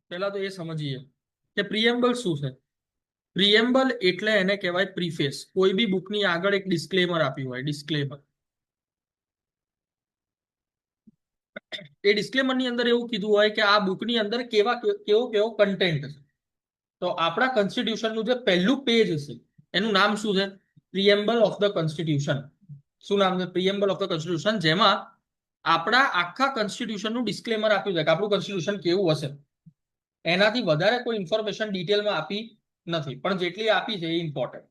પહેલા તો એ સમજીએ કે પ્રિએમ્બલ શું છે. પ્રિએમ્બલ એટલે એને કહેવાય પ્રીફેસ. કોઈ બી બુકની આગળ એક ડિસ્ક્લેમર આપ્યું હોય, ડિસ્ક્લેમર. એ ડિસ્ક્લેમર ની અંદર એવું કીધું હોય કે આ બુકની અંદર કેવો કેવો કન્ટેન્ટ છે. તો આપણા કોન્સ્ટિટ્યુશનનું જે પહેલું પેજ છે એનું નામ શું છે? પ્રિએમ્બલ ઓફ ધ કોન્સ્ટિટ્યુશન. શું નામ છે? પ્રિએમ્બલ ઓફ ધ કોન્સ્ટિટ્યુશન, જેમાં આપણા આખા કોન્સ્ટિટ્યુશનનું ડિસ્ક્લેમર આપ્યું છે કે આપણું કોન્સ્ટિટ્યુશન કેવું હશે. એનાથી વધારે કોઈ ઇન્ફોર્મેશન ડિટેલમાં આપી નથી, પણ જેટલી આપી છે એ ઇમ્પોર્ટન્ટ.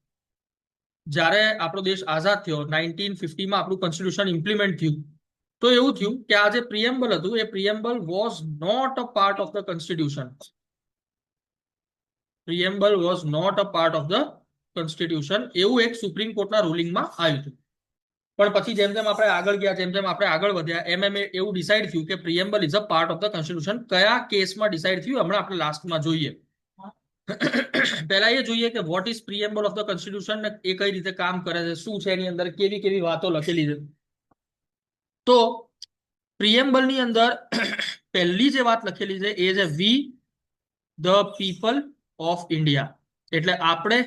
જ્યારે આપણો દેશ આઝાદ થયો 1950માં આપણું કોન્સ્ટિટ્યુશન ઇમ્પ્લિમેન્ટ થયું, તો એવું થયું કે આ જે પ્રિએમ્બલ હતું એ preamble was not a part of the constitution. Preamble was not a part of the constitution એવું એક સુપ્રીમ કોર્ટના રૂલિંગમાં આવ્યું હતું. પણ પછી જેમ જેમ આપણે આગળ ગયા, જેમ જેમ આપણે આગળ વધ્યા, એમ એવું ડિસાઇડ થયું કે preamble is a part of the constitution. કયા કેસમાં ડિસાઇડ થયું હમણાં આપણે લાસ્ટમાં જોઈએ. પહેલા એ જોઈએ કે what is preamble of the constitution, એ કઈ રીતે કામ કરે છે, શું છે એની અંદર, કેવી કેવી વાતો લખેલી છે. તો પ્રિએમ્બલ ની અંદર પહેલી જે વાત લખેલી છે એ છે we the people of India, એટલે આપણે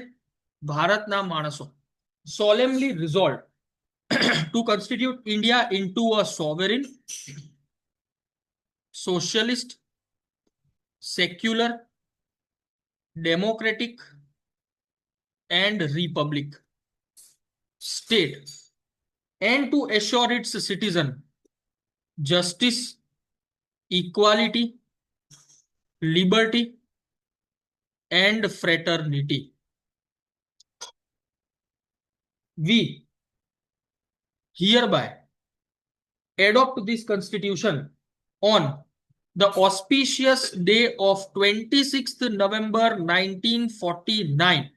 ભારતના માણસો solemnly resolve to constitute India into a sovereign, socialist, secular, democratic and republic state, and to assure its citizen justice, equality, liberty and fraternity. We hereby adopt this constitution on the auspicious day of 26th November 1949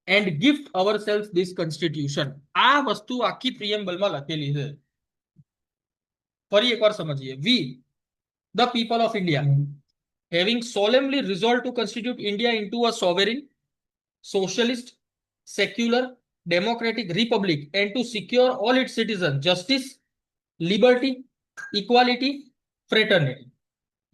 and gift ourselves this constitution. આ વસ્તુ આખી પ્રિએમ્બલમાં લખેલી છે. ફરી એકવાર સમજીએ. We the people of India, having solemnly resolved to constitute India into a sovereign, socialist, secular, democratic republic and to secure all its citizens justice, liberty, equality, fraternity.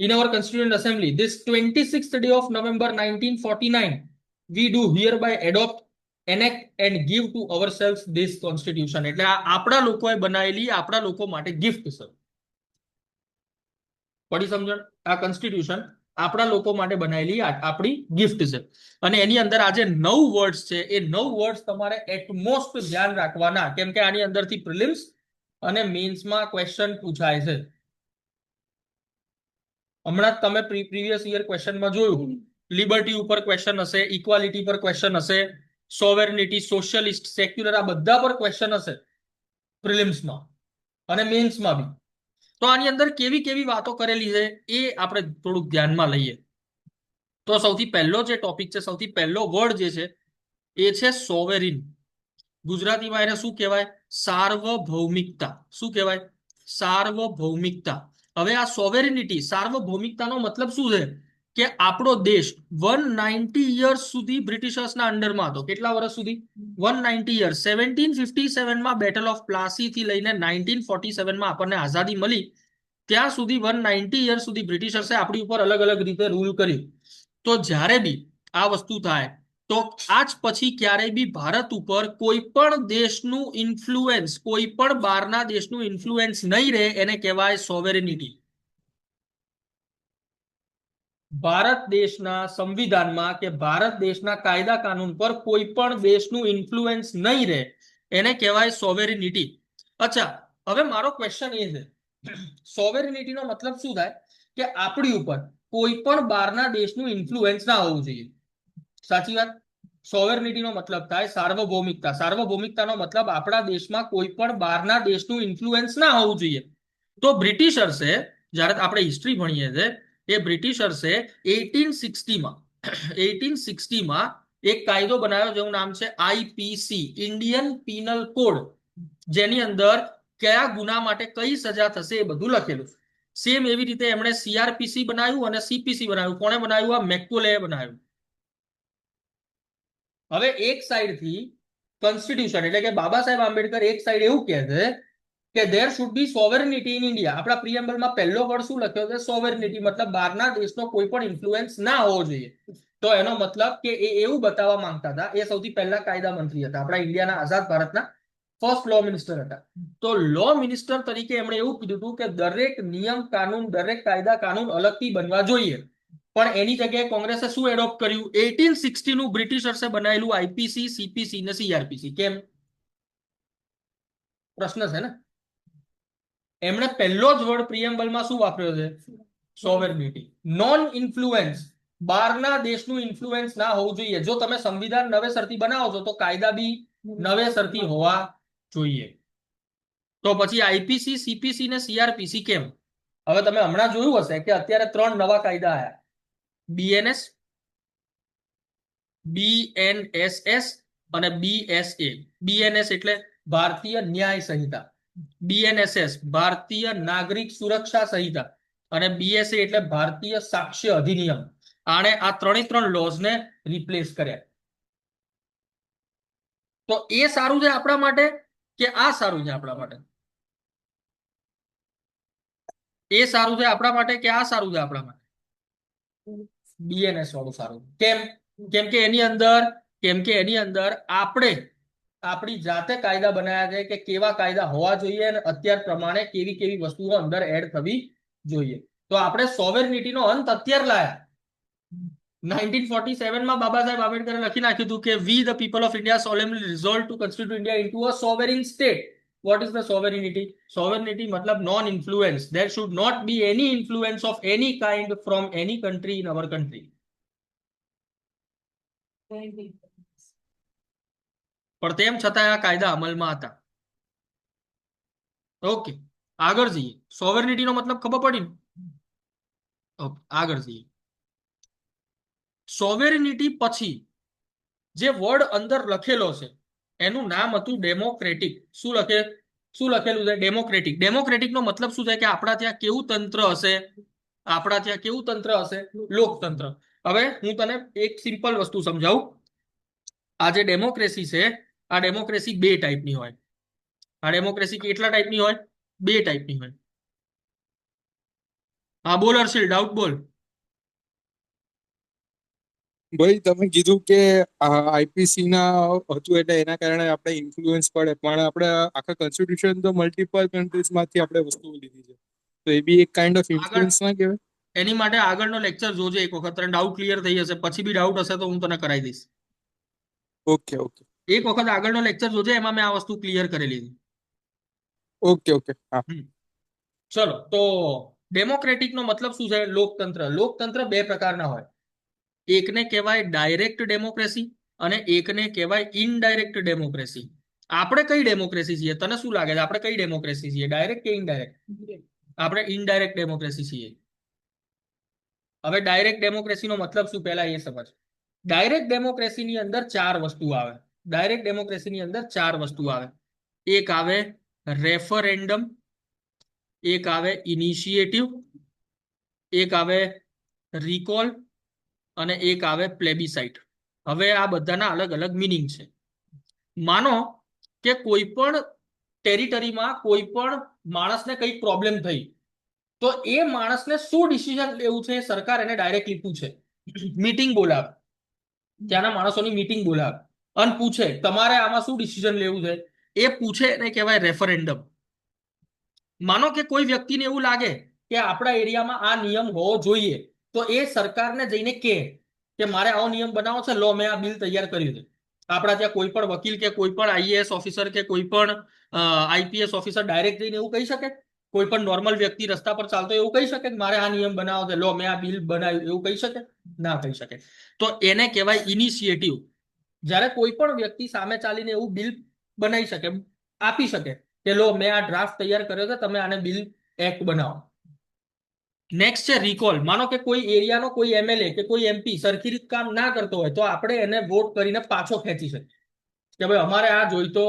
In our Constituent Assembly, this 26th day of November 1949, we do hereby adopt, enact and give to ourselves this constitution. એટલે આપણા લોકોએ બનાવેલી આપણા લોકો માટે gift છે. પડી સમજણ? આ કોન્સ્ટિટ્યુશન આપણા લોકો માટે બનાવેલી આપણી ગિફ્ટ છે. અને એની અંદર આ જે 9 વર્ડ્સ છે એ 9 વર્ડ્સ તમારે એટમોસ્ટ ધ્યાન રાખવાના, કેમ કે આની અંદરથી પ્રિલિમ્સ અને મેન્સમાં ક્વેશ્ચન પૂછાય છે. હમણાં તમે પ્રીવિયસ યર ક્વેશ્ચનમાં જોયું, લિબર્ટી ઉપર ક્વેશ્ચન હશે, ઇક્વાલિટી પર ક્વેશ્ચન હશે, સોવેરનિટી, સોશિયલિસ્ટ, સેક્યુલર, આ બધા પર ક્વેશ્ચન હશે પ્રિલિમ્સમાં અને મેન્સમાં બી. તો આની અંદર કેવી કેવી વાતો કરેલી છે એ આપણે થોડુંક ધ્યાનમાં લઈએ. તો સૌથી પહેલો જે ટોપિક છે, સૌથી પહેલો વર્ડ જે છે એ છે સોવેરિન. ગુજરાતીમાં એને શું કહેવાય? સાર્વભૌમિકતા. શું કહેવાય? સાર્વભૌમિકતા. હવે આ સોવેરિનિટી, સાર્વભૌમિકતાનો મતલબ શું છે કે આપણો દેશ 190 યર્સ સુધી બ્રિટિશર્સના અંડરમાં હતો. કેટલા વર્ષ સુધી? 190 યર્સ. 1757માં બેટલ ઓફ પ્લાસી થી લઈને 1947માં આપણને આઝાદી મળી, ત્યાં સુધી 190 યર્સ સુધી બ્રિટિશર્સે આપણી ઉપર અલગ અલગ રીતે રૂલ કર્યું. તો જ્યારે બી આ વસ્તુ થાય તો આજ પછી ક્યારેય બી ભારત ઉપર કોઈ પણ દેશનું ઇન્ફ્લુએન્સ, કોઈ પણ બહારના દેશનું ઇન્ફ્લુએન્સ નહીં રહે, એને કહેવાય સોવેરિનિટી. ભારત દેશના સંવિધાનમાં કે ભારત દેશના કાયદા કાનૂન પર કોઈ પણ દેશનું ઇન્ફ્લુએન્સ નહીં રહે, એને કહેવાય સોવેરિનિટી. અચ્છા, હવે મારો ક્વેશ્ચન એ છે, સોવેરિનિટીનો મતલબ શું થાય કે આપણી ઉપર કોઈ પણ બહારના દેશનું ઇન્ફ્લુએન્સ ના હોવું જોઈએ. સાચી વાત? સોવેરિનિટીનો મતલબ થાય સાર્વભૌમિકતા. સાર્વભૌમિકતાનો મતલબ આપણા દેશમાં કોઈ પણ બહારના દેશનું ઇન્ફ્લુએન્સ ના હોવું જોઈએ. તો બ્રિટિશર્સે, જ્યારે આપણે હિસ્ટ્રી ભણીએ છીએ, એ બ્રિટિશર્સે 1860માં એક કાયદો બનાવ્યો જેનું નામ છે આઈપીસી, ઇન્ડિયન પીનલ કોડ, જેની અંદર કયા ગુના માટે કઈ સજા થશે એ બધું લખેલું છે. સેમ એવી રીતે એમણે સીઆરપીસી બનાવ્યું અને સીપીસી બનાવ્યું. કોણે બનાવ્યું? આ મેકોલે બનાવ્યું. હવે એક સાઈડ થી કોન્સ્ટિટ્યુશન એટલે કે બાબા સાહેબ આંબેડકર એક સાઈડ એવું કહે છે કે there should be sovereignty in India. આપણા પ્રિએમ્બલમાં પહેલો વર્ડ શું લખ્યો છે? સોવરેનિટી, મતલબ બહારના દેશનો કોઈ પણ ઇન્ફ્લુએન્સ ના હોવો જોઈએ. તો એનો મતલબ કે એ એવું બતાવવા માંગતા હતા, એ સૌથી પહેલા કાયદા મંત્રી હતા, આપણા ઇન્ડિયાના આઝાદ ભારતના ફર્સ્ટ લો મિનિસ્ટર હતા. તો લો મિનિસ્ટર તરીકે એમણે એવું કીધું હતું કે દરેક નિયમ કાનૂન, દરેક કાયદા કાનૂન અલગથી બનવા જોઈએ. પણ એની જગ્યાએ કોંગ્રેસે શું એડોપ્ટ કર્યું? 1860 નું બ્રિટિશર્સે બનાવેલું આઈપીસી, સીપીસી ને સીઆરપીસી. કેમ? પ્રશ્ન છે ને. એમણે પહેલો જ વર્ડ પ્રિએમ્બલમાં શું વાપર્યો છે? સોવરેનિટી. નોન ઇન્ફ્લુએન્સ, બહારના દેશનું ઇન્ફ્લુએન્સ ના હોવું જોઈએ. જો તમે સંવિધાન નવેસરથી બનાવો છો તો કાયદા બી નવેસરથી હોવા જોઈએ. તો પછી આઈપીસી, સીપીસી ને સીઆરપીસી કેમ? હવે તમે હમણાં જોયું હશે કે અત્યારે 3 નવા કાયદા આયા: બીએનએસ, બીએનએસએસ અને બીએસએ. બીએનએસ એટલે ભારતીય ન્યાય સંહિતા, બીએનએસએસ ભારતીય નાગરિક સુરક્ષા સંહિતા અને બીએસએ એટલે ભારતીય સાક્ષ્ય અધિનિયમ. આણે આ 3 લોઝ ને રિપ્લેસ કર્યા. તો એ સારું છે આપણા માટે કે આ સારું છે આપણા માટે? એ સારું છે આપણા માટે કે આ સારું છે આપણા માટે? બીએનએસ વાળું સારું. કેમ? કેમ કે એની અંદર આપણે આપણી જાતે કાયદા બનાવ્યા છે કે કેવા કાયદા હોવા જોઈએ અને અત્યાર પ્રમાણે કેવી કેવી વસ્તુઓ અંદર એડ થવી જોઈએ. તો આપણે સોવરેનિટીનો અંત અત્યારે લાયા. 1947 માં બાબા સાહેબ આંબેડકરે લખી નાખ્યું હતું કે we the people of India solemnly resolve to constitute India into a sovereign state. What is the sovereignty? Sovereignty matlab non-influence. There should not be any influence of any kind from any country in our country. પણ તેમ છતાં આ કાયદા અમલમાં હતા. Okay, આગળ જઈએ. સોવરેનિટી નો મતલબ ખબર પડી ને? ઓકે, આગળ જઈએ. સોવેરિનિટી પછી જે વર્ડ અંદર લખેલો છે એનું નામ હતું ડેમોક્રેટિક. શું લખેલું છે? ડેમોક્રેટિક. ડેમોક્રેટિક નો મતલબ શું છે કે આપણા ત્યાં કેવું તંત્ર હશે? આપણા ત્યાં કેવું તંત્ર હશે? લોકતંત્ર. હવે હું તને એક સિમ્પલ વસ્તુ સમજાવું. આ જે ડેમોક્રેસી છે, આ ડેમોક્રેસી 2 ટાઈપની હોય. આ ડેમોક્રેસી કેટલા ટાઈપની હોય? 2 ટાઈપની હોય. હા બોલ હર્ષિલ, ડાઉટ બોલ. ભાઈ તમે કીધું કે આઈપીસી ના હતું એટલે એના કારણે આપણે ઇન્ફ્લુઅન્સ પડે, પણ આપણે આખા કોન્સ્ટિટ્યુશન તો મલ્ટિપલ કન્ટ્રીઝ માંથી આપણે વસ્તુઓ લીધી છે, તો એ બી એક કાઇન્ડ ઓફ આગળ ઇન્ફ્લુઅન્સ ના કહેવાય? એની માટે આગળનો લેક્ચર જોજે એક વખત, તને ડાઉટ ક્લિયર થઈ જશે. પછી બી ડાઉટ હશે તો હું તને કરાવી દઈશ. ઓકે ઓકે એક વખત આગળનો લેક્ચર જોજે, એમાં મેં આ વસ્તુ ક્લિયર કરેલી છે. ઓકે ઓકે હા. ચલો, તો ડેમોક્રેટિક નો મતલબ શું છે? લોકતંત્ર. લોકતંત્ર 2 પ્રકારના હોય. એકને કહેવાય ડાયરેક્ટ ડેમોક્રેસી અને એકને કહેવાય ઇનડાયરેક્ટ ડેમોક્રેસી. આપણે કઈ ડેમોક્રેસી છીએ? તને શું લાગે છે આપણે કઈ ડેમોક્રેસી છીએ? ડાયરેક્ટ કે ઇનડાયરેક્ટ? આપણે ઇનડાયરેક્ટ ડેમોક્રેસી છીએ. હવે ડાયરેક્ટ ડેમોક્રેસીનો મતલબ શું પહેલા એ સમજ. ડાયરેક્ટ ડેમોક્રેસીની અંદર 4 વસ્તુ આવે. ડાયરેક્ટ ડેમોક્રેસીની અંદર 4 વસ્તુ આવે. એક આવે રેફરેન્ડમ, એક આવે ઇનિશિયેટિવ, એક આવે રિકોલ અને એક આવે પ્લેબિસાઇટ. હવે આ બધાના અલગ અલગ મિનિંગ છે. માનો કે કોઈ પણ ટેરિટરીમાં કોઈ પણ માણસને કઈ પ્રોબ્લેમ થઈ, તો એ માણસને શું ડિસિઝન લેવું છે સરકાર એને ડાયરેક્ટલી પૂછે. મીટિંગ બોલાવે, ત્યાંના માણસોની મીટિંગ બોલાવે અને પૂછે તમારે આમાં શું ડિસિઝન લેવું છે. એ પૂછે એને કહેવાય રેફરેન્ડમ. માનો કે કોઈ વ્યક્તિને એવું લાગે કે આપણા એરિયામાં આ નિયમ હોવો જોઈએ, તો એ સરકારને જઈને કે મારે આવો નિયમ બનાવો છે, લો મેં આ બિલ તૈયાર કર્યું છે. આપણા ત્યાં કોઈ પણ વકીલ કે કોઈ પણ આઈએએસ ઓફિસર કે કોઈ પણ આઈપીએસ ઓફિસર ડાયરેક્ટ જઈને એવું કહી શકે? કોઈ પણ નોર્મલ વ્યક્તિ રસ્તા પર ચાલતો એવું કહી શકે કે મારે આ નિયમ બનાવો છે, લો મેં આ બિલ બનાવ્યું? એવું કહી શકે? ના કહી શકે. તો એને કહેવાય ઇનિશિયેટિવ. જ્યારે કોઈ પણ વ્યક્તિ સામે ચાલીને એવું બિલ બનાવી શકે, આપી શકે કે લો મેં આ ડ્રાફ્ટ તૈયાર કર્યો છે, તમે આને બિલ એક્ટ બનાવો. નેક્સ્ટ છે રિકોલ. માનો કે કોઈ એરિયાનો કોઈ એમએલએ કે કોઈ એમપી સરખી રીતે કામ ના કરતો હોય, તો આપણે એને વોટ કરીને પાછો ખેંચી શકીએ કે ભાઈ અમારે આ જોઈતો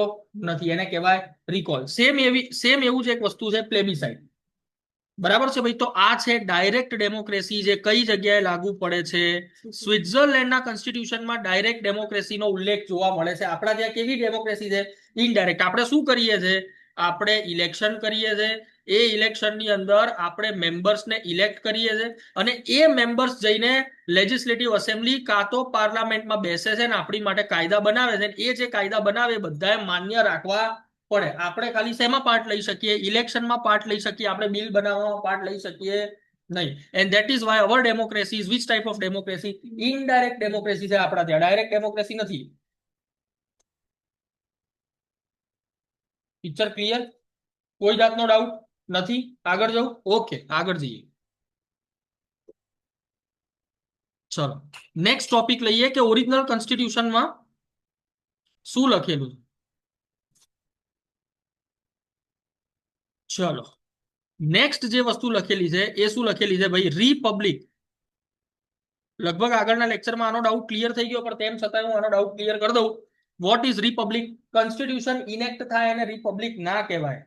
નથી. એને કહેવાય રિકોલ. સેમ એવું જ એક વસ્તુ છે પ્લેબિસાઇટ. બરાબર છે ભાઈ? તો આ છે ડાયરેક્ટ ડેમોક્રેસી, જે કઈ જગ્યાએ લાગુ પડે છે? સ્વિટ્ઝરલેન્ડના કોન્સ્ટિટ્યુશનમાં ડાયરેક્ટ ડેમોક્રેસીનો ઉલ્લેખ જોવા મળે છે. આપણા ત્યાં કેવી ડેમોક્રેસી છે? ઇનડાયરેક્ટ. આપણે શું કરીએ છીએ આપણે ઇલેક્શન કરીએ છીએ, એ ઇલેક્શનની અંદર આપણે મેમ્બર્સને ઇલેક્ટ કરીએ છીએ અને એ મેમ્બર્સ જઈને લેજિસ્લેટિવ એસેમ્બલી કાં તો પાર્લામેન્ટમાં બેસે છે ને આપણી માટે કાયદા બનાવે છે. એ જે કાયદા બનાવે બધાએ માન્ય રાખવા પડે. આપણે ખાલી શેમાં પાર્ટ લઈ શકીએ? ઇલેક્શનમાં પાર્ટ લઈ શકીએ, આપણે બિલ બનાવવામાં પાર્ટ લઈ શકીએ નહીં. And that is why our democracy is which type of democracy? Indirect democracy છે આપણા ત્યાં, ડાયરેક્ટ ડેમોક્રેસી નથી. Picture clear? કોઈ જાતનો ડાઉટ નથી? આગળ જવું? ઓકે, આગળ જઈએ. ચલો નેક્સ્ટ ટોપિક લઈએ કે ઓરિજિનલ કોન્સ્ટિટ્યુશનમાં શું લખેલું છે. ચલો નેક્સ્ટ જે વસ્તુ લખેલી છે એ શું લખેલી છે ભાઈ? રિપબ્લિક. લગભગ આગળના લેક્ચરમાં આનો ડાઉટ ક્લિયર થઈ ગયો, પણ તેમ છતાં હું આનો ડાઉટ ક્લિયર કરી દઉં. What is Republic? Constitution enact થાય અને રિપબ્લિક ના કહેવાય.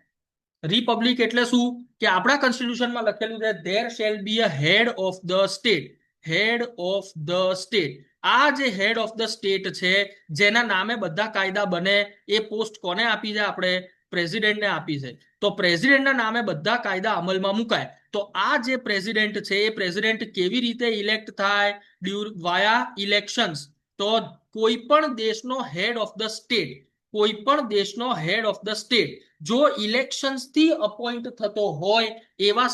રિપબ્લિક એટલે શું કે આપણા કોન્સ્ટિટ્યુશનમાં લખેલું છે there shall be a head of the state. Head of the state. આ જે હેડ ઓફ ધ સ્ટેટ છે જેના નામે બધા કાયદા બને, એ પોસ્ટ કોને આપી છે? આપણે પ્રેસિડેન્ટને આપી છે. તો પ્રેસિડેન્ટના નામે બધા કાયદા અમલમાં મુકાય. તો આ જે પ્રેસિડેન્ટ છે એ પ્રેસિડેન્ટ કેવી રીતે ઇલેક્ટ થાય? વાયા ઇલેક્શન્સ. તો કોઈ પણ દેશનો હેડ ઓફ ધ સ્ટેટ, કોઈ પણ દેશનો હેડ ઓફ ધ સ્ટેટ જો ઇલેક્શન્સ થી અપોઇન્ટ થતો હોય એવા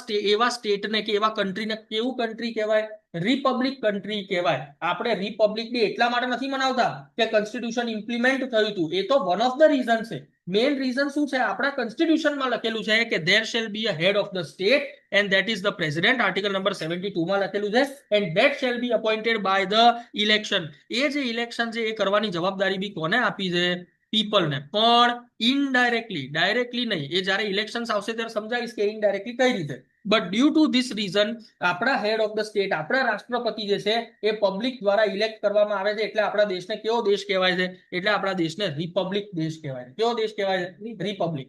સ્ટેટને કે એવા કન્ટ્રીને કેવું કન્ટ્રી કહેવાય? રિપબ્લિક કન્ટ્રી કહેવાય. આપણે રિપબ્લિક ડે એટલા માટે નથી મનાવતા કે કોન્સ્ટિટ્યુશન ઇમ્પ્લિમેન્ટ થયું હતું. એ તો વન ઓફ ધ રીઝન છે. મેઇન રીઝન શું છે? આપણા કોન્સ્ટિટ્યુશનમાં લખેલું છે કે there shall be a head of the state and that is the president. Article number 72 માં લખેલું છે and that shall be appointed by the election. એ જે ઇલેક્શન છે એ કરવાની જવાબદારી બી કોને આપી છે? પીપલને. પણ ઇનડાયરેક્ટલી, ડાયરેક્ટલી નહીં. એ જ્યારે ઇલેક્શન્સ આવશે ત્યારે સમજાવીશ કે ઇનડાયરેક્ટલી કઈ રીતે. But due to this reason આપણા હેડ ઓફ ધ સ્ટેટ, આપણા રાષ્ટ્રપતિ જે છે એ પબ્લિક દ્વારા ઇલેક્ટ કરવામાં આવે છે. એટલે આપણા દેશને કેવો દેશ કહેવાય છે? એટલે આપણા દેશને રિપબ્લિક દેશ કહેવાય છે. કેવો દેશ કહેવાય છે? રિપબ્લિક.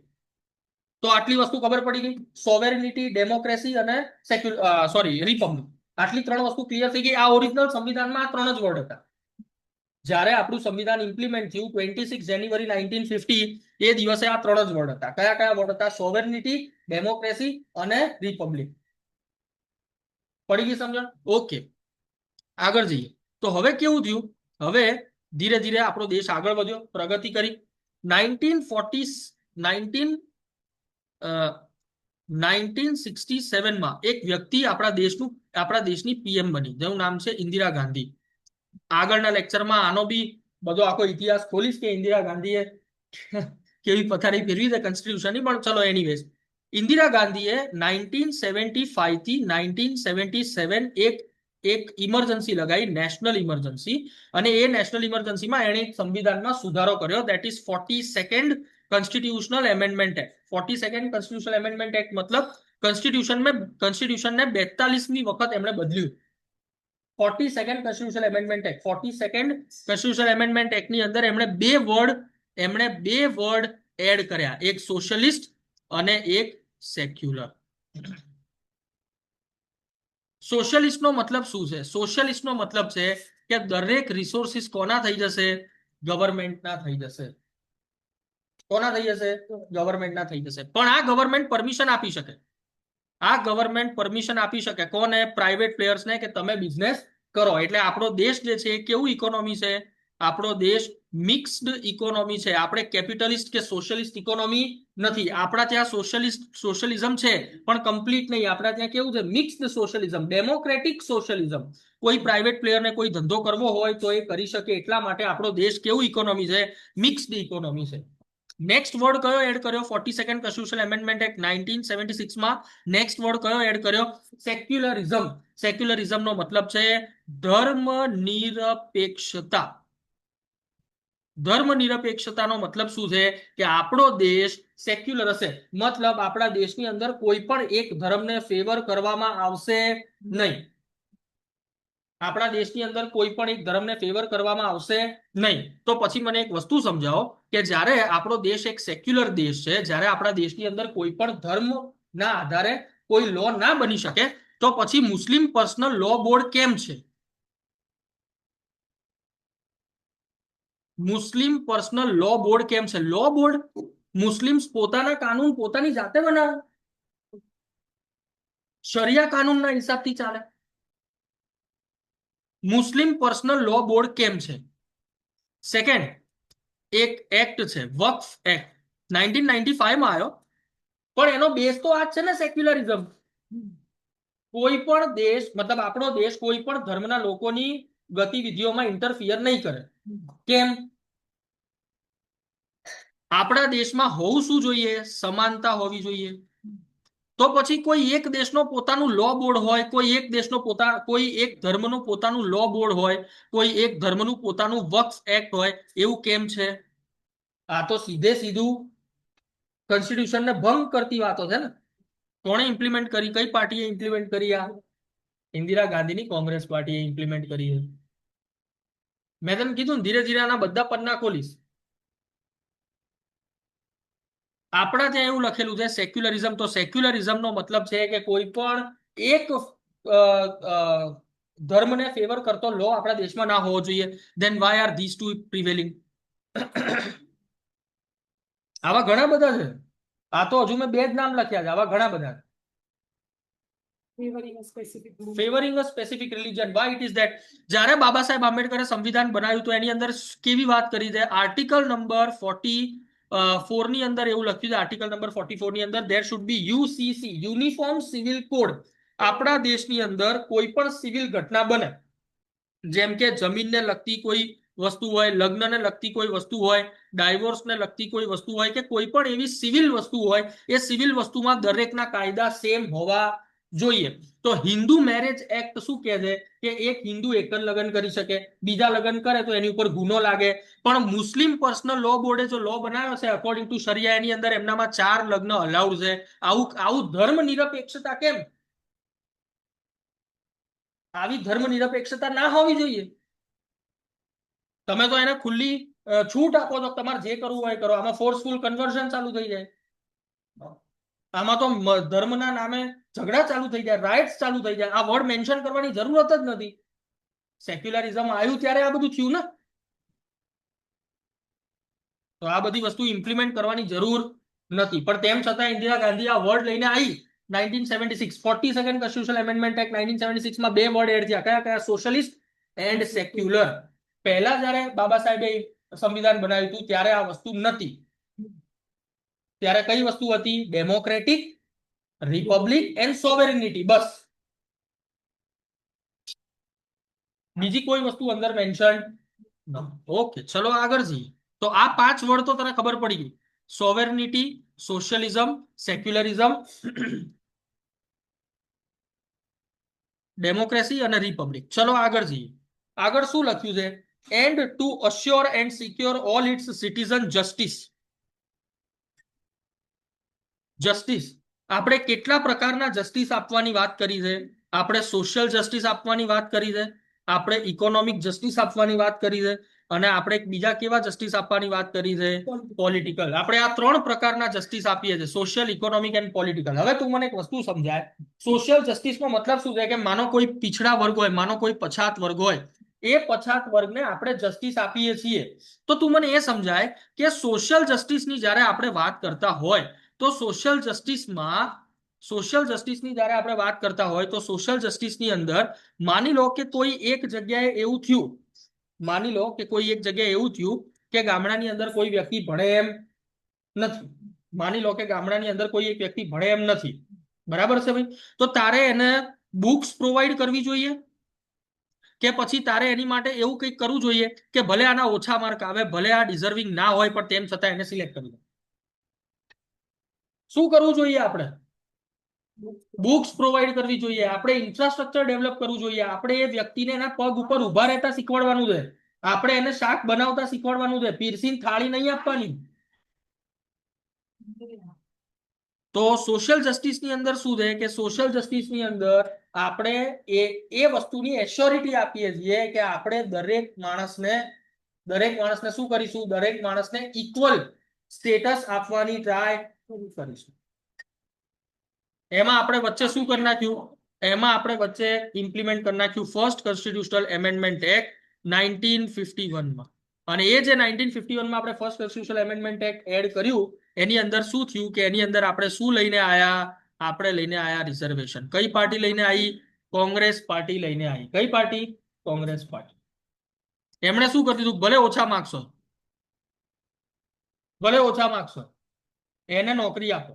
તો આટલી વસ્તુ ખબર પડી ગઈ. સોવેરિનિટી, ડેમોક્રેસી અને રિપબ્લિક. આટલી ત્રણ વસ્તુ ક્લિયર થઈ ગઈ. આ ઓરિજિનલ સંવિધાનમાં આ ત્રણ જ વર્ડ હતા. જ્યારે આપણું સંવિધાન ઇમ્પ્લિમેન્ટ થયું 26 જાન્યુઆરી 1950, એ દિવસે આ ત્રણ જ વર્ડ હતા. કયા કયા વર્ડ હતા? સોવેરિનિટી, ડેમોક્રેસી અને રિપબ્લિક. પડી ગઈ સમજણ? ઓકે, આગળ જઈએ. તો હવે કેવું થયું? હવે ધીરે ધીરે આપણો દેશ આગળ વધ્યો, પ્રગતિ કરી. 1967 માં એક વ્યક્તિ આપણા દેશની પીએમ બની, જેનું નામ છે ઇન્દિરા ગાંધી. આગળના લેક્ચરમાં આનો બી બધો આખો ઇતિહાસ ખોલીશ કે ઇન્દિરા ગાંધીએ કેવી પથારી ફેરવી છે કોન્સ્ટિટ્યુશનની. પણ ચલો એનીવેઝ, ઇન્દિરા ગાંધીએ 1975 થી 1977 એક ઇમરજન્સી લગાવી, નેશનલ ઇમરજન્સી. અને એ નેશનલ ઇમરજન્સીમાં એણે સંવિધાનમાં સુધારો કર્યો. That is 42nd constitutional amendment act. 42nd constitutional amendment act મતલબ કોન્સ્ટિટ્યુશનને 42મી વખત એમણે બદલ્યું. 42nd constitutional amendment act. 42nd constitutional amendment એક્ટની અંદર એમણે બે વર્ડ એડ કર્યા, એક સોશિયલિસ્ટ અને એક સેક્યુલર. સોશિયલિસ્ટનો મતલબ શું છે? સોશિયલિસ્ટનો મતલબ છે કે દરેક રિસોર્સિસ કોના થઈ જશે? ગવર્મેન્ટના થઈ જશે. કોના થઈ જશે? ગવર્મેન્ટના થઈ જશે. પણ આ ગવર્મેન્ટ પરમિશન આપી શકે. આ ગવર્મેન્ટ પરમિશન આપી શકે કોને? પ્રાઇવેટ પ્લેયર્સને, કે તમે બિઝનેસ કરો. એટલે આપણો દેશ જે છે કેવું ઇકોનોમી છે? આપણો દેશ મિક્સ્ડ ઇકોનોમી છે. આપણે કેપિટલિસ્ટ કે સોશિયલિસ્ટ ઇકોનોમી નથી. આપણા ત્યાં સોશિયલિઝમ છે પણ કમ્પ્લીટ નહીં. આપણા ત્યાં કેવું છે? Mixed socialism, democratic socialism. કોઈ પ્રાઇવેટ પ્લેયરને કોઈ ધંધો કરવો હોય તો એ કરી શકે. એટલા માટે આપણો દેશ કેવું ઇકોનોમી છે? મિક્સ્ડ ઇકોનોમી છે. નેક્સ્ટ વર્ડ કયો એડ કર્યો? 42nd કોન્સ્ટિટ્યુશનલ એમેન્ડમેન્ટ એક્ટ 1976 માં નેક્સ્ટ વર્ડ કયો એડ કર્યો? સેક્યુલરિઝમ. સેક્યુલરિઝમનો મતલબ છે ધર્મનિરપેક્ષતા. ધર્મનિરપેક્ષતાનો મતલબ શું છે? કે આપણો દેશ સેક્યુલર હશે, મતલબ આપણા દેશની અંદર કોઈ પણ એક ધર્મને ફેવર કરવામાં આવશે નહીં. આપણા દેશની અંદર કોઈ પણ એક ધર્મને ફેવર કરવામાં આવશે નહીં. તો પછી મને એક વસ્તુ સમજાવો કે જ્યારે આપણો દેશ એક સેક્યુલર દેશ છે, જ્યારે આપણા દેશની અંદર કોઈ પણ ધર્મના આધારે કોઈ લો ના બની શકે, તો પછી મુસ્લિમ પર્સનલ લો બોર્ડ કેમ છે? મુસ્લિમ પર્સનલ લો બોર્ડ કેમ છે? લો બોર્ડ મુસ્લિમ્સ પોતાના કાનૂન પોતાની જાતે બનાવે, શરિયા કાનૂનના હિસાબથી ચાલે. મુસ્લિમ પર્સનલ લો બોર્ડ કેમ છે? સેકન્ડ, એક એક્ટ છે વક્ફ એક્ટ, 1995 માં આવ્યો, પણ એનો બેઝ તો આ જ છે ને, સેક્યુલરિઝમ. કોઈ પણ દેશ, મતલબ આપણો દેશ કોઈ પણ ધર્મના લોકોની ગતિવિધિઓમાં ઇન્ટરફિયર નહીં કરે. કેમ? આપણા દેશમાં હોવું શું જોઈએ? સમાનતા હોવી જોઈએ. તો પછી કોઈ એક દેશનો પોતાનું લો બોર્ડ હોય, કોઈ એક દેશનો કોઈ એક ધર્મનું પોતાનું લો બોર્ડ હોય, કોઈ એક ધર્મનું પોતાનું વક્ફ એક્ટ હોય, એવું કેમ છે? આ તો સીધે સીધું કોન્સ્ટિટ્યુશનને ભંગ કરતી વાતો છે ને. કોણે ઇમ્પ્લિમેન્ટ કરી? કઈ પાર્ટીએ ઇમ્પ્લિમેન્ટ કરી? આ ઇન્દિરા ગાંધીની કોંગ્રેસ પાર્ટીએ ઇમ્પ્લિમેન્ટ કરી છે. મેં તમને કીધું ને, ધીરે ધીરે આના બધા પન્ના ખોલીશ. આપણા ત્યાં એવું લખેલું છે સેક્યુલરિઝમ. તો સેક્યુલરિઝમનો મતલબ છે કે કોઈ પણ એક ધર્મને ફેવર કરતો લો આપણા દેશમાં ના હોવો જોઈએ. Then why are this two prevailing? આવા ઘણા બધા છે. આ તો હજુ મેં 2 જ નામ લખ્યા છે, આવા ઘણા બધા. Favouring a specific religion. Why it is that? જ્યારે બાબા સાહેબ આંબેડકરે સંવિધાન બનાવ્યું તો એની અંદર કેવી વાત કરી છે? આર્ટિકલ નંબર 44 ની અંદર એવું લખ્યું છે, આર્ટિકલ નંબર 44 ની અંદર there should be UCC, uniform civil code. આપણા દેશની અંદર કોઈ પણ સિવિલ ઘટના બને, જેમ કે જમીનને લગતી કોઈ વસ્તુ હોય, લગ્નને લગતી કોઈ વસ્તુ હોય, ડાયવોર્સને લગતી કોઈ વસ્તુ હોય, કે કોઈ પણ એવી સિવિલ વસ્તુ હોય, એ સિવિલ વસ્તુમાં દરેકના કાયદા સેમ હોવા જોઈએ. તો હિન્દુ મેરેજ એક્ટ શું કહે છે કે એક હિન્દુ એક જ લગ્ન કરી શકે, બીજા લગ્ન કરે તો એની ઉપર ગુનો લાગે. પણ મુસ્લિમ પર્સનલ લો બોર્ડે જો લો બનાવ્યો છે અકોર્ડિંગ ટુ શરિયા, એની અંદર એમનામાં 4 લગ્ન અલાઉડ છે. આવું ધર્મ નિરપેક્ષતા કેમ? આવી ધર્મ નિરપેક્ષતા ના હોવી જોઈએ. તમે તો એને ખુલ્લી છૂટ આપો છો, તમારે જે કરવું હોય કરો. આમાં ફોર્સફુલ કન્વર્ઝન ચાલુ થઈ જાય, આમાં તો ધર્મના નામે ઝઘડા ચાલુ થઈ જાય, રાઇટ્સ ચાલુ થઈ જાય. આ વર્ડ મેન્શન કરવાની જરૂરત જ નથી. સેક્યુલરિઝમ આવ્યું ત્યારે આ બધું થયું ને. તો આ બધી વસ્તુ ઇમ્પ્લિમેન્ટ કરવાની જરૂર નથી. પણ તેમ છતાં ઇન્દિરા ગાંધી આ વર્ડ લઈને આવી 1976, 42nd કોન્સ્ટિટ્યુશનલ એમેન્ડમેન્ટ એક્ટ 1976 માં 2 વર્ડ એડ થયા. કયા કયા? Socialist and secular. પહેલા જ્યારે બાબા સાહેબે સંવિધાન બનાવ્યું હતું ત્યારે આ વસ્તુ નથી. ત્યારે કઈ વસ્તુ હતી? Democratic, republic and sovereignty. બસ, બીજી કોઈ વસ્તુ અંદર મેન્શન ન. ઓકે, ચલો આગળ જઈએ. તો આ 5 વર્ડ તો તને ખબર પડી ગઈ: સોવેરેનિટી, સોશિયલિઝમ, સેક્યુલરિઝમ, ડેમોક્રેસી અને રિપબ્લિક. ચલો આગળ જઈએ. આગળ શું લખ્યું છે? And to assure and secure all its citizen justice. Justice, આપણે કેટલા પ્રકારના જસ્ટિસ આપવાની વાત કરી છે? આપણે સોશિયલ જસ્ટિસ આપવાની વાત કરી છે, આપણે ઇકોનોમિક જસ્ટિસ આપવાની વાત કરી છે, અને આપણે બીજા કેવા જસ્ટિસ આપવાની વાત કરી છે? પોલિટિકલ. આપણે આ 3 પ્રકારના જસ્ટિસ આપીએ છીએ: સોશિયલ, ઇકોનોમિક એન્ડ પોલિટિકલ. હવે તું મને એક વસ્તુ સમજાય, સોશિયલ જસ્ટિસનો મતલબ શું છે? કે માનો કોઈ પીછડા વર્ગ હોય, માનો કોઈ પછાત વર્ગ હોય, એ પછાત વર્ગને આપણે જસ્ટિસ આપીએ છીએ. તો તું મને એ સમજાય કે સોશિયલ જસ્ટિસની જ્યારે આપણે વાત કરતા હોય તો સોશિયલ જસ્ટિસની જ્યારે આપણે વાત કરતા હોય તો સોશિયલ જસ્ટિસની અંદર માની લો કે કોઈ એક જગ્યાએ એવું થયું, માની લો કે કોઈ એક જગ્યાએ એવું થયું કે ગામડાની અંદર કોઈ વ્યક્તિ ભણે એમ નથી. માની લો કે ગામડાની અંદર કોઈ એક વ્યક્તિ ભણે એમ નથી, બરાબર છે ભાઈ? તો તારે એને બુક્સ પ્રોવાઈડ કરવી જોઈએ, કે પછી તારે એની માટે એવું કંઈક કરવું જોઈએ કે ભલે આના ઓછા માર્ક આવે, ભલે આ ડિઝર્વિંગ ના હોય, પણ તેમ છતાં એને સિલેક્ટ કરવું? શું કરવું જોઈએ? આપણે બુક્સ પ્રોવાઈડ કરવી જોઈએ, આપણે ઇન્ફ્રાસ્ટ્રક્ચર ડેવલપ કરવું જોઈએ, આપણે એ વ્યક્તિને એના પગ ઉપર ઉભા રહેતા શીખવાડવાનું છે, આપણે એને શાક બનાવતા શીખવાડવાનું છે, પીરસીને થાળી નહીં આપવાની. તો સોશિયલ જસ્ટિસની અંદર શું છે કે સોશિયલ જસ્ટિસની અંદર આપણે એ વસ્તુની એશ્યોરિટી આપીએ છીએ કે આપણે દરેક માણસને શું કરીશું? દરેક માણસને ઇક્વલ સ્ટેટસ આપવાની ટ્રાય કરીશું. એમાં આપણે વચ્ચે શું કરી નાખ્યું? એમાં આપણે વચ્ચે ઇમ્પ્લિમેન્ટ કરી નાખ્યું ફર્સ્ટ કોન્સ્ટિટ્યુશનલ એમેન્ડમેન્ટ એક્ટ 1951 માં. અને એ જે 1951 માં આપણે first constitutional amendment act add કર્યું, એની અંદર શું થયું કે એની અંદર આપણે શું લઈને આયા? આપણે લઈને આયા રિઝર્વેશન. કઈ પાર્ટી લઈને આવી? કોંગ્રેસ પાર્ટી લઈને આવી. કઈ પાર્ટી? કોંગ્રેસ પાર્ટી. એમણે શું કરી દીધું? ભલે ઓછા માર્ક્સ હોય, ભલે ઓછા માર્ક્સ હોય, એને નોકરી આપો.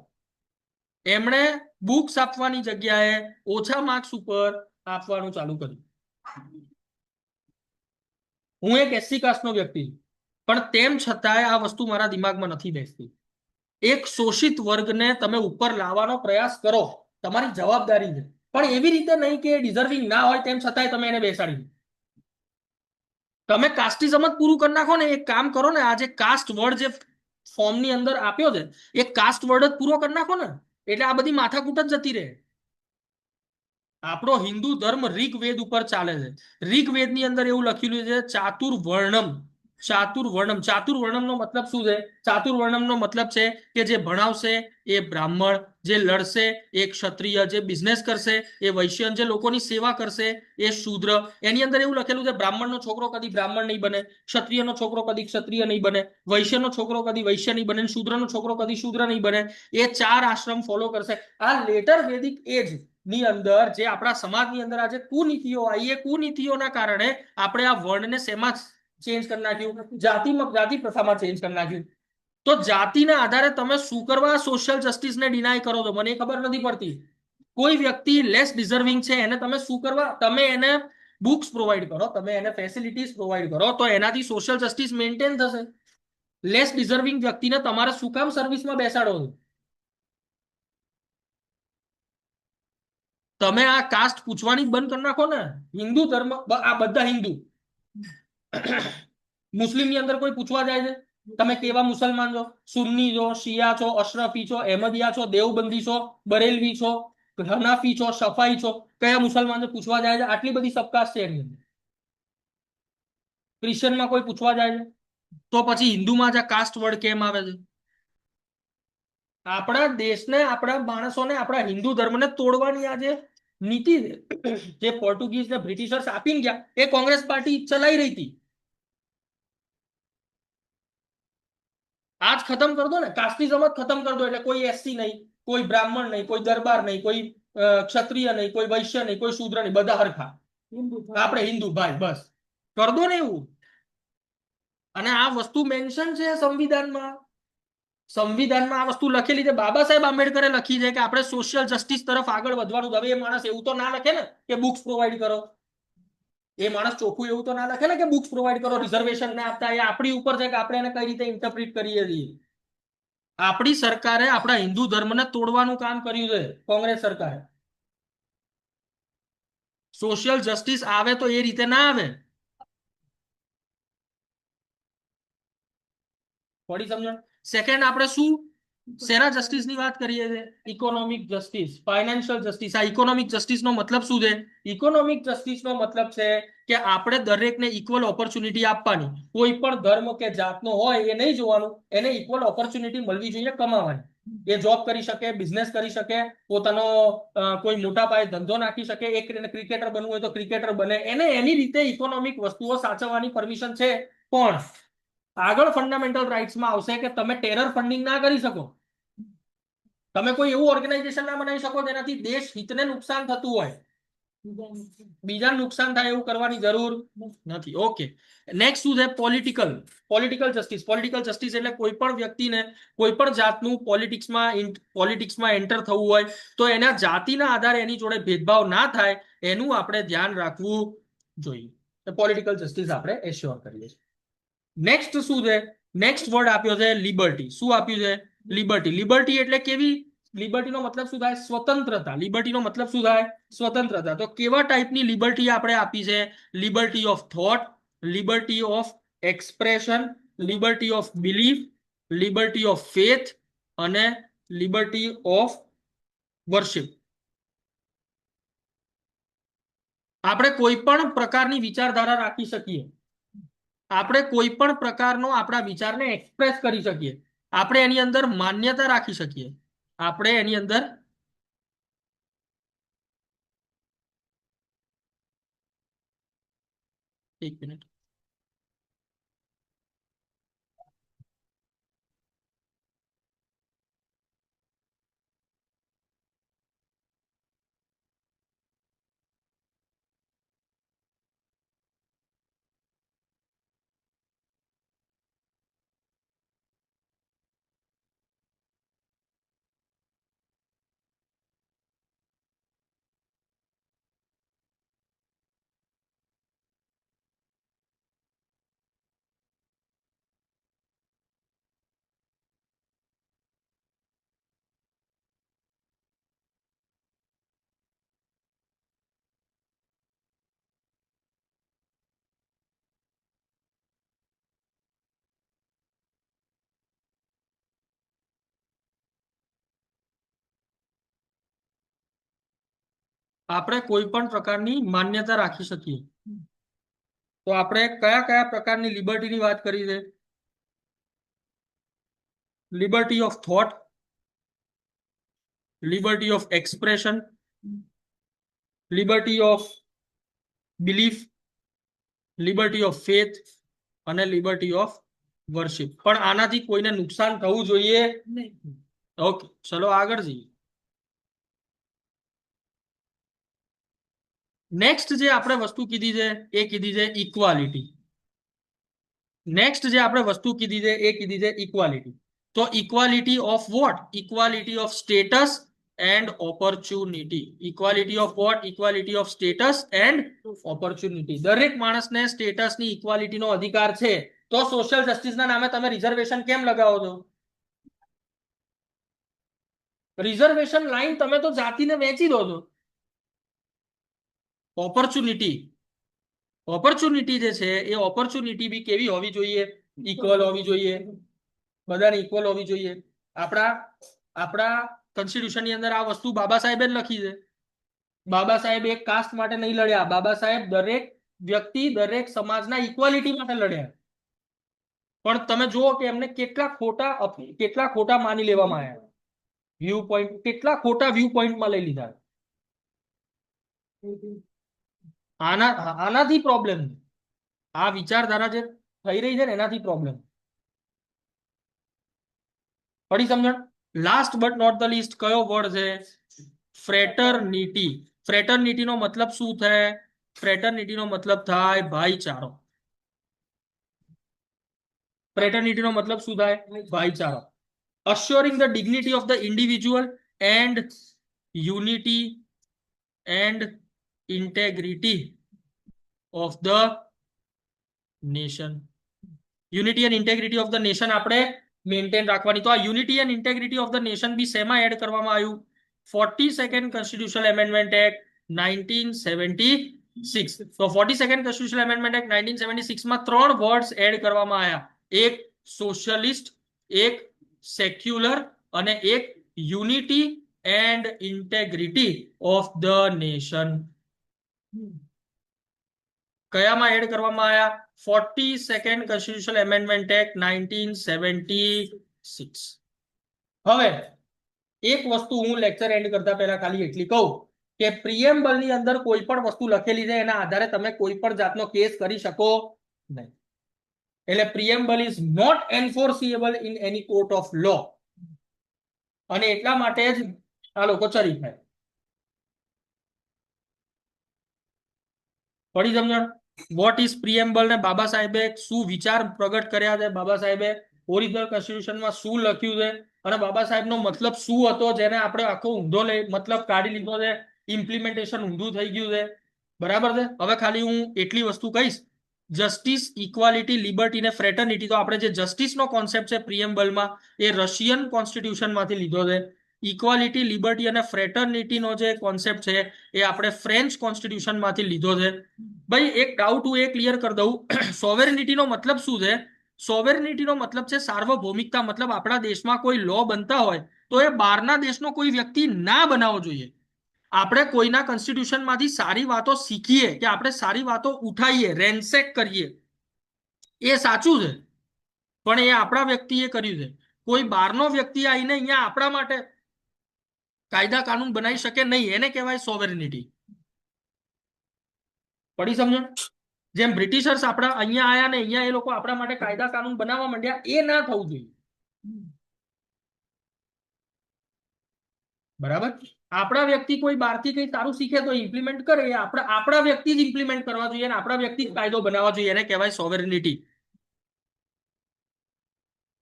એમણે બુક્સ આપવાની જગ્યાએ ઓછા માર્ક્સ ઉપર આપવાનું ચાલુ કર્યું. હું એક એસસી કાસ્ટનો વ્યક્તિ છું, પણ તેમ છતાંય આ વસ્તુ મારા દિમાગમાં નથી બેસતી. એક શોષિત વર્ગને તમે ઉપર લાવવાનો પ્રયાસ કરો, તમારી જવાબદારી છે, પણ એવી રીતે નહીં કે ડિઝર્વિંગ ના હોય તેમ છતાંય તમે એને બેસાડી દો. તમે કાસ્ટિઝમ જ પૂરું કરી નાખો ને. એક કામ કરો ને, આ જે કાસ્ટ વર્ડ જે ફોર્મની અંદર આપ્યો છે એ કાસ્ટ વર્ડ જ પૂરો કરી નાખો ને, એટલે આ બધી માથાકૂટ જ જતી રહે. આપણો હિન્દુ ધર્મ ઋગ્વેદ ઉપર ચાલે છે. ઋગ્વેદની અંદર એવું લખેલું છે ચાતુર્વર્ણમ. ચાતુર્વર્ણમ. ચાતુર્વર્ણમનો મતલબ શું છે? ચાતુર્વર્ણમનો મતલબ છે કે જે ભણાવશે એ બ્રાહ્મણ, જે લડશે એ ક્ષત્રિય, જે બિઝનેસ કરશે એ વૈશ્ય, જે લોકોની સેવા કરશે એ શૂદ્ર. એની અંદર એવું લખેલું છે બ્રાહ્મણનો છોકરો કદી બ્રાહ્મણ નહીં બને, ક્ષત્રિયનો છોકરો કદી ક્ષત્રિય નહીં બને, વૈશ્યનો છોકરો કદી વૈશ્ય નહીં બને, શૂદ્રનો છોકરો કદી શૂદ્ર નહીં બને. એ 4 આશ્રમ ફોલો કરશે. આ લેટર વેદિક એજ ની અંદર જે આપણા સમાજની અંદર આજે કુનીતિઓ આવી, એ કુનીતિઓના કારણે આપણે આ વર્ણને શેમાં ચેન્જ કરી નાખ્યું? જાતિ પ્રથામાં ચેન્જ કરી નાખ્યું. તો જાતિના આધારે તમે શું કરવા સોશિયલ જસ્ટિસને ડિનાય કરો છો? મને ખબર નથી પડતી. કોઈ વ્યક્તિ લેસ ડિઝર્વિંગ છે એને તમે શું કરવા? તમે એને બુક્સ પ્રોવાઈડ કરો, તમે એને ફેસિલિટીઝ પ્રોવાઈડ કરો, તો એનાથી સોશિયલ જસ્ટિસ મેન્ટેન થશે. લેસ ડિઝર્વિંગ વ્યક્તિને તમારે શું કામ સર્વિસમાં બેસાડો છો? તમે આ કાસ્ટ પૂછવાની બંધ કરી નાખો ને. હિન્દુ ધર્મ, આ બધા હિન્દુ. મુસ્લિમની અંદર કોઈ પૂછવા જાય છે? તમે કેવા મુસલમાન છો? સુન્ની છો, શિયા છો, અશરફી છો, અહેમદિયા છો, દેવબંદી છો, બરેલવી છો, હનાફી છો, સફાઈ છો? કયા મુસલમાન પૂછવા જાય છે? આટલી બધી સબકાસ્ટ છે એની અંદર. ક્રિશ્ચિયનમાં કોઈ પૂછવા જાય છે? તો પછી હિન્દુમાં જ આ કાસ્ટ વર્ડ કેમ આવે છે? આપણા દેશને, આપણા માણસોને, આપણા હિન્દુ ધર્મને તોડવાની આજે નીતિ જે પોર્ટુગીઝ ને બ્રિટિશર્સ આપીને ગયા એ કોંગ્રેસ પાર્ટી ચલાઈ રહી હતી. આજ ખતમ કરી દો ને, કાસ્ટિઝમ જ ખતમ કરી દો, એટલે કોઈ એસસી નહીં, કોઈ બ્રાહ્મણ નહીં, કોઈ દરબાર નહીં, કોઈ ક્ષત્રિય નહીં, કોઈ વૈશ્ય નહીં, કોઈ શૂદ્ર નહીં, બધા હરખા. આપણે હિન્દુ ભાઈ, બસ કર દો ને એવું. અને આ વસ્તુ મેન્શન છે સંવિધાનમાં. સંવિધાનમાં આ વસ્તુ લખેલી છે. બાબા સાહેબ આંબેડકરે લખી છે કે આપણે સોશિયલ જસ્ટિસ તરફ આગળ વધવાનું. હવે એ માણસ એવું તો ના લખે ને કે બુક્સ પ્રોવાઈડ કરો. એ માણસ ચોખ્ખું એવું તો ના લખે ને કે બુક્સ પ્રોવાઈડ કરો, રિઝર્વેશન ના આપતા. એ આપણી ઉપર છે કે આપણે એને કઈ રીતે ઇન્ટરપ્રિટ કરીએ છીએ. આપણી સરકારે આપણા હિન્દુ ધર્મને તોડવાનું કામ કર્યું છે, કોંગ્રેસ સરકારે. સોશિયલ જસ્ટિસ આવે તો એ રીતે ના આવે. થોડી સમજણ. સેકન્ડ, આપણે શું શેના જસ્ટિસની વાત કરીએ છીએ? Economic justice, financial justice. આ ઇકોનોમિક જસ્ટિસનો મતલબ શું છે? ઇકોનોમિક જસ્ટિસનો મતલબ છે કે આપણે દરેકને ઇક્વલ ઓપોર્ચ્યુનિટી આપવાની. કોઈ પણ ધર્મ કે જાતનો હોય એ નહીં જોવાનું, એને ઇક્વલ ઓપોર્ચ્યુનિટી મળવી જોઈએ કમાવાની. એ જોબ કરી શકે, બિઝનેસ કરી શકે, પોતાનો કોઈ મોટા પાયે ધંધો નાખી શકે. એક ક્રિકેટર બનવું હોય તો ક્રિકેટર બને. એને એની રીતે ઇકોનોમિક વસ્તુઓ સાચવવાની પરમિશન છે. પણ આગળ ફંડામેન્ટલ રાઇટ્સમાં આવશે કે તમે ટેરર ફંડિંગ ના કરી શકો. તમે કોઈ એવું ઓર્ગેનાઇઝેશન ના બનાવી શકો જેનાથી દેશ હિતને નુકસાન થતું હોય. બીજાને નુકસાન થાય એવું કરવાની જરૂર નથી. ઓકે, નેક્સ્ટ શું છે? Political justice. પોલિટિકલ જસ્ટિસ એટલે કોઈ પણ વ્યક્તિને કોઈ પણ જાતનું પોલિટિક્સમાં એન્ટર થવું હોય તો એના જાતિના આધારે એની જોડે ભેદભાવ ના થાય એનું આપણે ધ્યાન રાખવું જોઈએ. પોલિટિકલ જસ્ટિસ આપણે એશ્યોર કરીએ છીએ. નેક્સ્ટ શું છે? નેક્સ્ટ વર્ડ આપ્યો છે લિબર્ટી. શું આપ્યું છે? લિબર્ટી. લિબર્ટી એટલે કેવી? લિબર્ટીનો મતલબ શું થાય? સ્વતંત્રતા. લિબર્ટીનો મતલબ શું થાય? સ્વતંત્રતા. તો કેવા ટાઈપની લિબર્ટી આપણે આપી છે? Liberty of thought, liberty of expression, liberty of belief, liberty of faith અને લિબર્ટી ઓફ વર્શિપ. આપણે કોઈ પણ પ્રકારની વિચારધારા રાખી શકીએ. આપણે કોઈ પણ પ્રકારનો આપણા વિચારને એક્સપ્રેસ કરી શકીએ. આપણે એની અંદર માન્યતા રાખી શકીએ. આપણે એની અંદર એક મિનિટ. આપણે કોઈ પણ પ્રકારની માન્યતા રાખી શકીએ. તો આપણે કયા કયા પ્રકારની લિબર્ટીની વાત કરી છે? Liberty of thought, liberty of expression, liberty of belief, liberty of faith અને લિબર્ટી ઓફ વર્શિપ. પણ આનાથી કોઈને નુકસાન થવું જોઈએ નહીં. ઓકે, ચલો આગળ જઈએ. નેક્સ્ટ જે આપણે વસ્તુ કીધી છે એ કીધી છે ઇક્વાલિટી. નેક્સ્ટ જે આપણે વસ્તુ કીધી છે એ કીધી છે ઇક્વાલિટી. તો equality of what? Equality of status and opportunity. Equality of what? Equality of status and opportunity. દરેક માણસને સ્ટેટસની ઇક્વાલિટીનો અધિકાર છે. તો સોશિયલ જસ્ટિસના નામે તમે રિઝર્વેશન કેમ લગાવો છો? રિઝર્વેશન લાઈન તમે તો જાતિને વેચી દો છો. ઓપોર્ચ્યુનિટી, ઓપોર્ચ્યુનિટી જે છે એ ઓપોર્ચ્યુનિટી બી કેવી હોવી જોઈએ? ઇક્વલ હોવી જોઈએ. બધાને ઇક્વલ હોવી જોઈએ. આપણા કોન્સ્ટિટ્યુશનની અંદર આ વસ્તુ બાબા સાહેબે જ લખી છે. બાબા સાહેબ એક કાસ્ટ માટે નહીં લડ્યા. બાબા સાહેબ દરેક વ્યક્તિ, દરેક સમાજના ઇક્વાલિટી માટે લડ્યા. પણ તમે જુઓ કે એમને કેટલા ખોટા માની લેવામાં આવ્યા. વ્યૂ પોઈન્ટ, કેટલા ખોટા વ્યૂ પોઈન્ટમાં લઈ લીધા. આનાથી પ્રોબ્લેમ, આ વિચારધારા જે થઈ રહી છે ને એનાથી પ્રોબ્લેમ. પડી સમજણ? Last but not the least કયો વર્ડ છે? ફ્રેટર્નિટી. ફ્રેટર્નિટીનો મતલબ શું થાય? ફ્રેટર્નિટીનો મતલબ થાય ભાઈચારો. ફ્રેટર્નિટીનો મતલબ શું થાય? ભાઈચારો. assuring the dignity of the individual and unity and integrity of the nation. Unity and integrity of the nation આપણે મેન્ટેન રાખવાની. તો આ unity and integrity of the nation બી શેમાં એડ કરવામાં આવ્યું? 42nd constitutional amendment act 1976. તો 42nd constitutional amendment act 1976 માં 3 વર્ડ્સ એડ કરવામાં આવ્યા. એક સોશિયલિસ્ટ, એક સેક્યુલર અને એક unity and integrity of the nation. કયામાં એડ કરવામાં આવ્યા? 42nd constitutional amendment act 1976. હવે એક વસ્તુ હું લેક્ચર એન્ડ કરતા પહેલા ખાલી એટલી કહું કે પ્રિએમ્બલની અંદર કોઈ પણ વસ્તુ લખેલી છે એના આધારે તમે કોઈ પણ જાતનો કેસ કરી શકો નહીં. એટલે preamble is not enforceable in any court of law. અને એટલા માટે જ આ લોકો ચરી થાય. પડી સમજણ? વોટ ઇઝ પ્રિએમ્બલ ને બાબા સાહેબે શું વિચાર પ્રગટ કર્યા છે? બાબા સાહેબે ઓરિજિનલ કોન્સ્ટિટ્યુશનમાં શું લખ્યું છે અને બાબા સાહેબનો મતલબ શું હતો જેને આપણે આખો ઊંધો મતલબ કાઢી લીધો છે. ઇમ્પ્લિમેન્ટેશન ઊંધું થઈ ગયું છે. બરાબર છે? હવે ખાલી હું એટલી વસ્તુ કહીશ, જસ્ટિસ, ઇક્વાલિટી, લિબર્ટી ને ફ્રેટર્નિટી. તો આપણે જે જસ્ટિસનો કોન્સેપ્ટ છે પ્રિએમ્બલમાં એ રશિયન કોન્સ્ટિટ્યુશનમાંથી લીધો છે. ઇક્વાલિટી, લિબર્ટી અને ફ્રેટર્નિટીનો જે કોન્સેપ્ટ છે એ આપણે ફ્રેન્ચ કોન્સ્ટિટ્યુશનમાંથી લીધો છે. ભાઈ એક ડાઉટ હું એ ક્લિયર કરી દઉં. સોવેરેનિટીનો મતલબ શું છે? સોવેરેનિટીનો મતલબ છે સાર્વભૌમિકતા. મતલબ આપણા દેશમાં કોઈ લો બનતા હોય તો એ બહારના દેશનો કોઈ વ્યક્તિ ના બનાવવો જોઈએ. આપણે કોઈના કોન્સ્ટિટ્યુશનમાંથી સારી વાતો શીખીએ કે આપણે સારી વાતો ઉઠાઈએ, રેન્સેક કરીએ, એ સાચું છે. પણ એ આપણા વ્યક્તિએ કર્યું છે. કોઈ બહારનો વ્યક્તિ આવીને અહીંયા આપણા માટે કાયદા કાનૂન બનાવી શકે નહીં. એને કહેવાય સોવેરેનિટી. પડી સમજણ? જેમ બ્રિટિશર્સ આપણા અહીંયા આયા ને અહીંયા એ લોકો આપણા માટે કાયદા કાનૂન બનાવવા માંડ્યા, એ ના થવું જોઈએ. બરાબર? આપણા વ્યક્તિ કોઈ બહારથી કઈ સારું શીખે તો ઇમ્પ્લિમેન્ટ કરે, એ આપણા વ્યક્તિ જ ઇમ્પ્લિમેન્ટ કરવા જોઈએ અને આપણા વ્યક્તિ જ કાયદો બનાવવા જોઈએ. એને કહેવાય સોવેરેનિટી.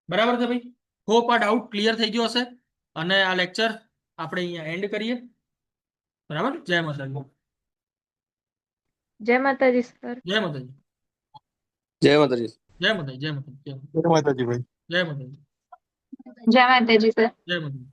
બરાબર છે ભાઈ? હોપ આ ડાઉટ ક્લિયર થઈ ગયો હશે. અને આ લેક્ચર આપણે અહીંયા એન્ડ કરીએ. બરાબર? જય માતાજી. જય માતાજી સર. જય માતાજી. જય માતાજી. જય માતાજી. જય માતાજી. જય માતાજી ભાઈ. જય માતાજી. જય માતાજી સર. જય માતાજી.